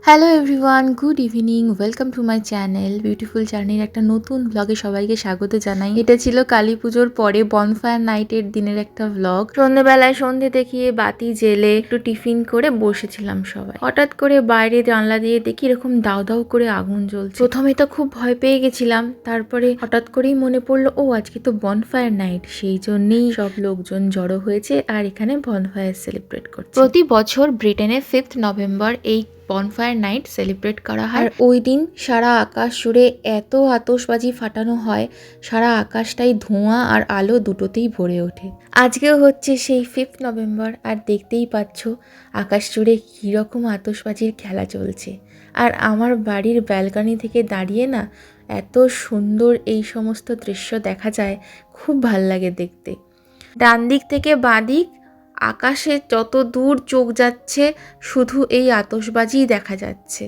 Hello everyone, good evening, welcome to my channel beautiful জার্নির একটা নতুন ব্লগে সবাইকে স্বাগত জানাই। এটা ছিল কালী পুজোর পরে বনফায়ার নাইটের দিনের একটা ব্লগ। সন্ধ্যেবেলায় সন্ধে দেখিয়ে বাতি জেলে একটু টিফিন করে বসেছিলাম সবাই। হঠাৎ করে বাইরে জানলা দিয়ে দেখি এরকম দাউ দাউ করে আগুন জ্বলছে। প্রথমে তো খুব ভয় পেয়ে গেছিলাম, তারপরে হঠাৎ করেই মনে পড়লো ও আজকে তো বনফায়ার নাইট, সেই জন্যেই সব লোকজন জড়ো হয়েছে আর এখানে বনফায়ার সেলিব্রেট করছে। প্রতি বছর ব্রিটেনে 5th নভেম্বর এই বনফায়ার নাইট সেলিব্রেট করা হয়। আর ওই দিন সারা আকাশ জুড়ে এত আতশবাজি ফাটানো হয়, সারা আকাশটাই ধোঁয়া আর আলো দুটোতেই ভরে ওঠে। আজকেও হচ্ছে সেই 5th নভেম্বর, আর দেখতেই পাচ্ছ আকাশ জুড়ে কীরকম আতশবাজির খেলা চলছে। আর আমার বাড়ির ব্যালকনি থেকে দাঁড়িয়ে না এত সুন্দর এই সমস্ত দৃশ্য দেখা যায়, খুব ভাল লাগে দেখতে। ডান দিক থেকে বাঁ দিক আকাশে যত দূর চোখ যাচ্ছে শুধু এই আতশবাজিই দেখা যাচ্ছে।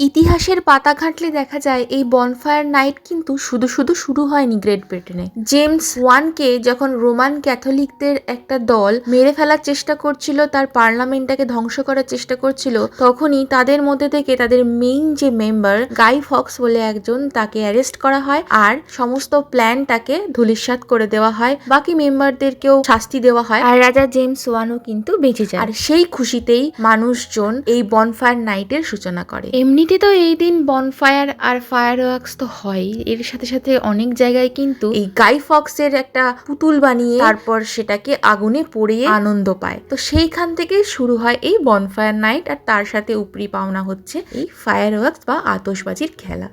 ইতিহাসের পাতা ঘাঁটলে দেখা যায় এই বনফায়ার নাইট কিন্তু শুধু শুরু হয়নি গ্রেট ব্রিটেনে। জেমস ওয়ানকে যখন রোমান ক্যাথলিকদের একটা দল মেরে ফেলার চেষ্টা করছিল, তার পার্লামেন্টটাকে ধ্বংস করার চেষ্টা করছিল, তখনই তাদের মধ্যে থেকে তাদের মেইন যে মেম্বার গাই ফক্স বলে একজন, তাকে অ্যারেস্ট করা হয় আর সমস্ত প্ল্যানটাকে ধূলিসাৎ করে দেওয়া হয়। বাকি মেম্বারদেরকেও শাস্তি দেওয়া হয় আর রাজা জেমস ওয়ানও কিন্তু বেঁচে যায়। আর সেই খুশিতেই মানুষজন এই বনফায়ার নাইটের সূচনা করে। এমনিতে তো এই দিন বনফায়ার আর ফায়ার ওয়ার্কস তো হয়, এর সাথে সাথে অনেক জায়গায় কিন্তু এই গাই ফক্সের একটা পুতুল বানিয়ে তারপর সেটাকে আগুনে পুড়িয়ে আনন্দ পায়। তো সেইখান থেকে শুরু হয় এই বনফায়ার নাইট, আর তার সাথে উপরি পাওনা হচ্ছে এই ফায়ার ওয়ার্কস বা আতশবাজির খেলা।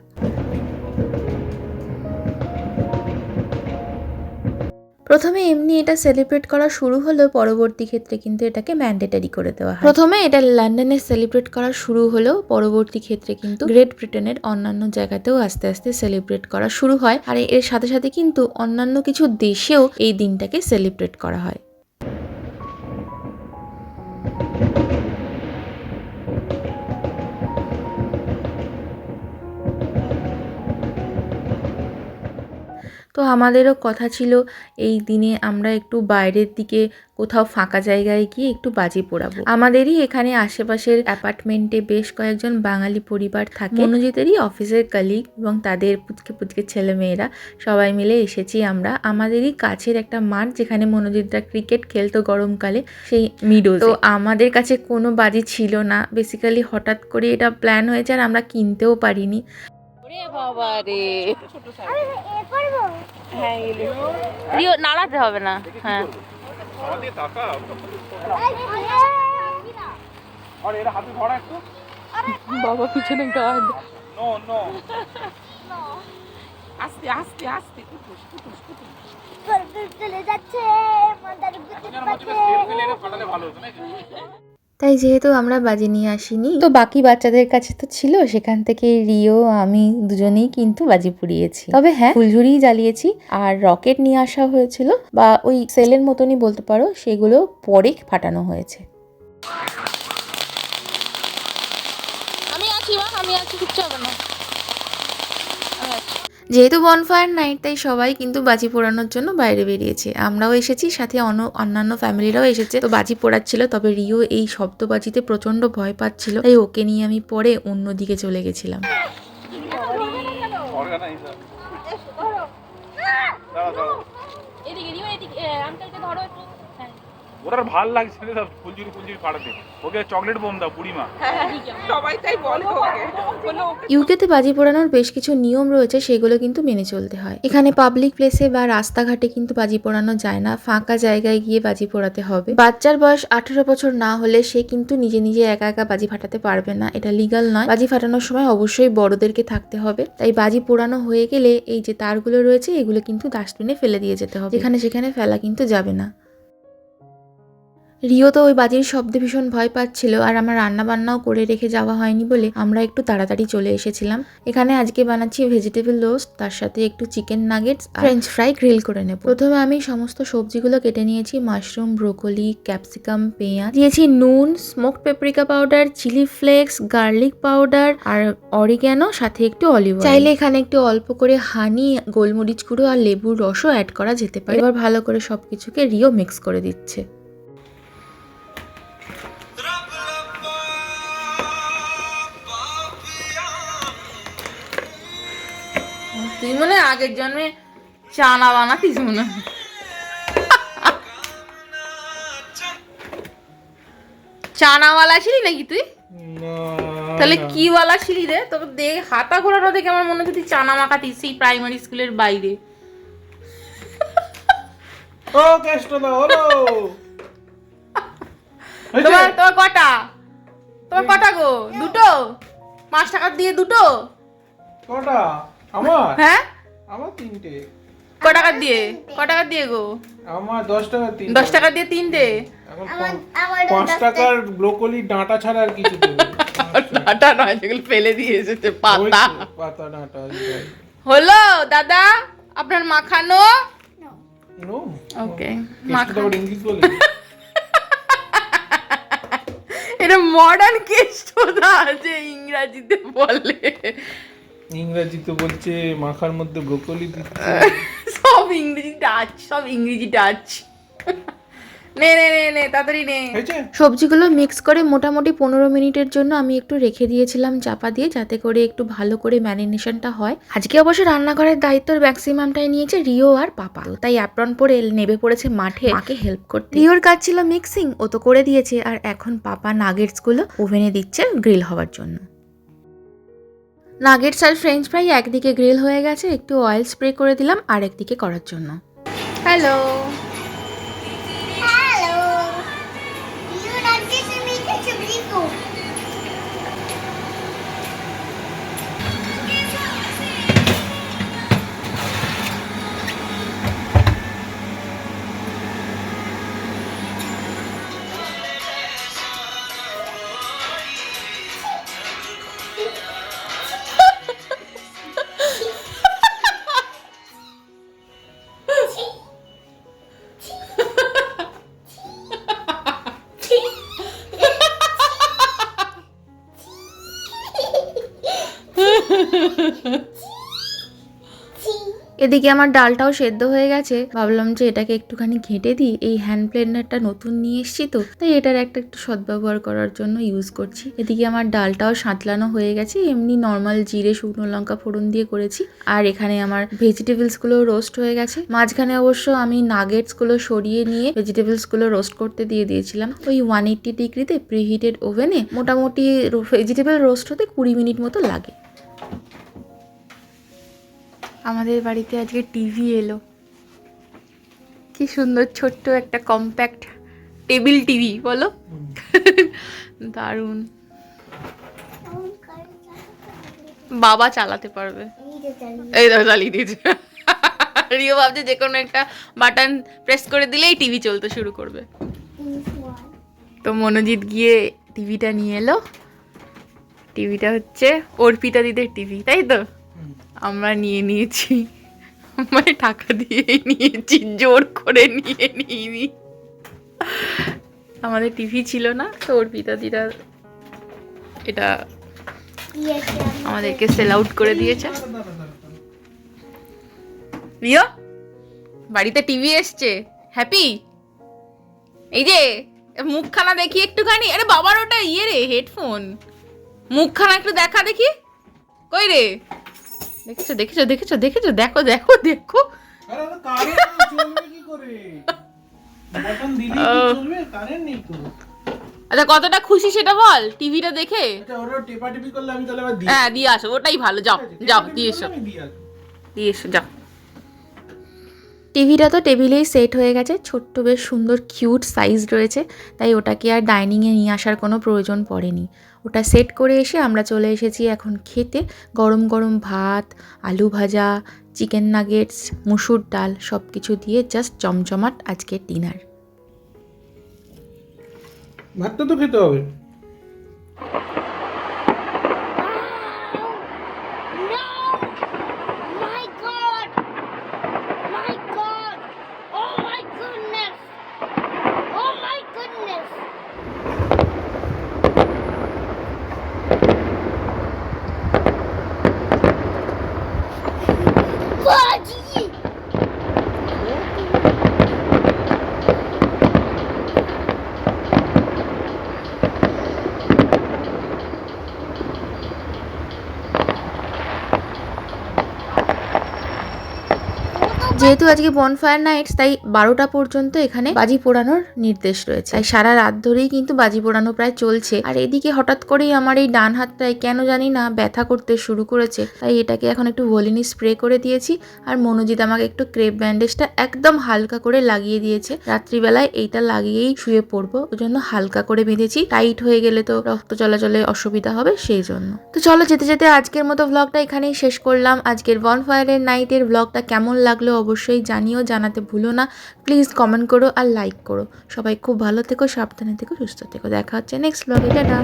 প্রথমে এমনি এটা সেলিব্রেট করা শুরু হলেও পরবর্তী ক্ষেত্রে কিন্তু এটাকে ম্যান্ডেটারি করে দেওয়া হয়। প্রথমে এটা লন্ডনে সেলিব্রেট করা শুরু হলেও পরবর্তী ক্ষেত্রে কিন্তু গ্রেট ব্রিটেনের অন্যান্য জায়গাতেও আস্তে আস্তে সেলিব্রেট করা শুরু হয়। আর এর সাথে সাথে কিন্তু অন্যান্য কিছু দেশেও এই দিনটাকে সেলিব্রেট করা হয়। তো আমাদেরও কথা ছিল এই দিনে আমরা একটু বাইরের দিকে কোথাও ফাঁকা জায়গায় গিয়ে একটু বাজি পোড়াবো। আমাদেরই এখানে আশেপাশের অ্যাপার্টমেন্টে বেশ কয়েকজন বাঙালি পরিবার থাকে, মনোজিতেরই অফিসের কলিগ এবং তাদের পুচকে ছেলে মেয়েরা সবাই মিলে এসেছি আমরা। আমাদেরই কাছের একটা মাঠ যেখানে মনোজিতরা ক্রিকেট খেলতো গরমকালে, সেই মিডো। তো আমাদের কাছে কোনো বাজি ছিল না, বেসিক্যালি হঠাৎ করে এটা প্ল্যান হয়েছে আর আমরা কিনতেও পারিনি। বাবা রে, হ্যাঁ রিও নাড়াতে হবে না। হ্যাঁ বাবা পিছনে গান, আস্তে আস্তে আস্তে চলে যাচ্ছে। তাই যেহেতু আমরা বাজি নিয়ে আসিনি, তো বাকি বাচ্চাদের কাছে তো ছিল, সেখান থেকে রিও আমি দুজনেই কিন্তু বাজি পুড়িয়েছি। তবে হ্যাঁ, ফুলঝুরি জ্বালিয়েছি আর রকেট নিয়ে আসা হয়েছিল, বা ওই সেলের মতনই বলতে পারো, সেগুলো পরে ফাটানো হয়েছে। আমি আছি কিচ্ছু হবে না। যেহেতু বনফায়ার নাইট, তাই সবাই কিন্তু বাজি পোড়ানোর জন্য বাইরে বেরিয়েছে। আমরাও এসেছি, সাথে অন্যান্য ফ্যামিলিরাও এসেছে। তো বাজি পোড়াচ্ছিল, তবে রিও এই শব্দবাজিতে প্রচন্ড ভয় পাচ্ছিল, তাই ওকে নিয়ে আমি পরে অন্যদিকে চলে গেছিলাম। ওটার ভাল লাগছে না ফুলঝুরি ফাটাতে, ওকে চকলেট বোম দাও বুড়িমা, সবাই তাই বলে ওকে। ইউকেতে বাজি পোড়ানোর বেশ কিছু নিয়ম রয়েছে, সেগুলো কিন্তু মেনে চলতে হয়। এখানে পাবলিক প্লেসে বা রাস্তাঘাটে কিন্তু বাজি পোড়ানো যায় না, ফাঁকা জায়গায় গিয়ে বাজি পোড়াতে হবে। বাচ্চার বয়স 18 বছর না হলে সে কিন্তু নিজে নিজে একা একা বাজি ফাটাতে পারবে না, এটা লিগাল নয়। বাজি ফাটানোর সময় অবশ্যই বড়দেরকে থাকতে হবে। তাই বাজি পোড়ানো হয়ে গেলে এই যে তারগুলো রয়েছে, এগুলো কিন্তু ডাস্টবিনে ফেলে দিয়ে যেতে হবে, যেখানে সেখানে ফেলা কিন্তু যাবে না। রিও তো ওই বাজির শব্দে ভীষণ ভয় পাচ্ছিল, আর আমার রান্না বান্নাও করে রেখে যাওয়া হয়নি বলে আমরা একটু তাড়াতাড়ি চলে এসেছিলাম। এখানে আজকে বানাচ্ছি ভেজিটেবল রোস্ট, তার সাথে একটু চিকেন নাগেটস আর ফ্রেঞ্চ ফ্রাই গ্রিল করে নেব। প্রথমে আমি সমস্ত সবজিগুলো কেটে নিয়েছি, মাশরুম, ব্রোকলি, ক্যাপসিকাম, পেঁয়াজ, দিয়েছি নুন, smoked paprika powder, chilli flakes, garlic powder আর অরিগ্যানো, সাথে একটু অলিভ অয়েল। চাইলে এখানে একটু অল্প করে হানি, গোলমরিচ গুঁড়ো আর লেবুর রসও অ্যাড করা যেতে পারে। এবার ভালো করে সবকিছুকে রিও মিক্স করে দিচ্ছে। তুই মনে আগের জন্মে চানা বানাতিস মনে হয়। চানাওয়ালা ছিলি নাকি তুই? তাহলে কি ওয়ালা ছিলি রে? তোকে দেখ হাতা ঘোরানো দেখে আমার মনে হচ্ছে তুই চানা মাখাতিস সেই প্রাইমারি স্কুলের বাইরে। ও কেষ্ট দাও হলো। তোমার কটা? তোমার কটা গো? দুটো? 5 টাকা দিয়ে দুটো? কটা? আমার? হ্যাঁ আমার 3টে। ক টাকা দিয়ে গো? আমার 10 টাকা 3। 10 টাকা দিয়ে 3টে? এখন 5 টাকার ব্রোকলি ডাঁটা ছাড়া আর কিছু দেবে। ডাঁটা নয়, যেগুলো ফেলে দিয়ে এসেছে, পাতা। পাতা ডাঁটা। হলো দাদা আপনার মাখানো? নো। ওকে, মাখানো ইংলিশ বলে। এটা মডার্ন কেষ্ট দা যে ইংরেজিতে বলে। ইংরেজিতে বলছে মাখার মধ্যে ব্রোকলি দিচ্ছে। সব ইংরেজি টাচ। নে তাড়াতাড়ি নে। সবজিগুলো মিক্স করে মোটামুটি 15 মিনিটের জন্য আমি একটু রেখে দিয়েছিলাম চাপা দিয়ে, যাতে করে একটু ভালো করে ম্যারিনেশনটা হয়। আজকে অবশ্য রান্নাঘরের দায়িত্বের ম্যাক্সিমামটাই নিয়েছে রিও আর পাপা, তাই অ্যাপ্রন পরে নেবে পড়েছে মাঠে মাকে হেল্প করতে। রিওর কাজ ছিল মিক্সিং, ও তো করে দিয়েছে, আর এখন পাপা নাগেটসগুলো ওভেনে দিচ্ছে গ্রিল হওয়ার জন্য। নাগেটস আর ফ্রেঞ্চ ফ্রাই একদিকে গ্রিল হয়ে গেছে, একটু অয়েল স্প্রে করে দিলাম আর একদিকে করার জন্য। হ্যালো, এদিকে আমার ডালটাও সেদ্ধ হয়ে গেছে, ভাবলাম যে এটাকে একটুখানি ঘেঁটে দিই। এই হ্যান্ড ব্লেন্ডারটা নতুন নিয়ে এসেছি তো, তাই এটার একটু সদ্ব্যবহার করার জন্য ইউজ করছি। এদিকে আমার ডালটাও সাঁতলানো হয়ে গেছে, এমনি নর্মাল জিরে শুকনো লঙ্কা ফোড়ন দিয়ে করেছি। আর এখানে আমার ভেজিটেবলসগুলো রোস্ট হয়ে গেছে। মাঝখানে অবশ্য আমি নাগেটসগুলো সরিয়ে নিয়ে ভেজিটেবলসগুলো রোস্ট করতে দিয়ে দিয়েছিলাম ওই 180 ডিগ্রিতে প্রিহিটেড ওভেনে। মোটামুটি ভেজিটেবল রোস্ট হতে 20 মিনিট মতো লাগে। আমাদের বাড়িতে আজকে টিভি এলো, কি সুন্দর ছোট্ট একটা কম্প্যাক্ট টেবিল টিভি, বলো দারুণ। বাবা চালাতে পারবে, এই দেখো চালিয়ে দিয়েছে। রিও ভাবছে যে কোনো একটা বাটন প্রেস করে দিলেই টিভি চলতে শুরু করবে। তো মনোজিৎ গিয়ে টিভিটা নিয়ে এলো। টিভিটা হচ্ছে অর্পিতা দিদের টিভি, তাই তো? আমরা নিয়েছি, মানে টাকা দিয়ে নিয়েছি, জোর করে নিইনি। আমাদের টিভি ছিল না, তো অর্পিতা দিরা এটা আমাদেরকে সেল আউট করে দিয়েছে। রিও বাড়িতে টিভি এসছে, হ্যাপি? এই যে মুখখানা দেখি একটুখানি। আরে বাবার ওটা ইয়ে রে, হেডফোন। মুখখানা একটু দেখা দেখি, কই রে? দেখেছো দেখো আচ্ছা কতটা খুশি সেটা বল টিভিটা দেখে। হ্যাঁ দিয়ে আসো, ওটাই ভালো। যাও দিয়ে এসো যাও। টিভিটা তো টেবিলেই সেট হয়ে গেছে, ছোট্ট বেশ সুন্দর কিউট সাইজ রয়েছে, তাই ওটাকে আর ডাইনিংয়ে নিয়ে আসার কোনো প্রয়োজন পড়েনি। ওটা সেট করে এসে আমরা চলে এসেছি এখন খেতে। গরম গরম ভাত, আলু ভাজা, চিকেন নাগেটস, মুসুর ডাল সব কিছু দিয়ে জাস্ট জমজমাট আজকের ডিনার। ভাতটা তো খেতে হবে। যেহেতু আজকে বনফায়ার নাইটস, তাই 12টা পর্যন্ত এখানে বাজি পোড়ানোর নির্দেশ রয়েছে। তাই সারা রাত ধরেই কিন্তু বাজি পোড়ানো প্রায় চলছে। আর এদিকে হঠাৎ করেই আমার এই ডান হাতটায় কেন জানি না ব্যথা করতে শুরু করেছে, তাই এটাকে এখন একটু ভলিনি স্প্রে করে দিয়েছি। আর মনোজিৎ আমাকে একটু ক্রেপ ব্যান্ডেজটা একদম হালকা করে লাগিয়ে দিয়েছে। রাত্রিবেলায় এইটা লাগিয়েই শুয়ে পড়বো, ওই জন্য হালকা করে বেঁধেছি। টাইট হয়ে গেলে তো রক্ত চলাচলে অসুবিধা হবে, সেই জন্য। তো চলো যেতে যেতে আজকের মতো ভ্লগটা এখানেই শেষ করলাম। আজকের বনফায়ারের নাইটের ভ্লগটা কেমন লাগলো অবশ্যই জানিও, জানাতে ভুলো না। প্লিজ কমেন্ট করো আর লাইক করো। সবাই খুব ভালো থেকো, সাবধানে থেকো, সুস্থ থেকো। দেখা হচ্ছে নেক্সট ভ্লগে। টাটা।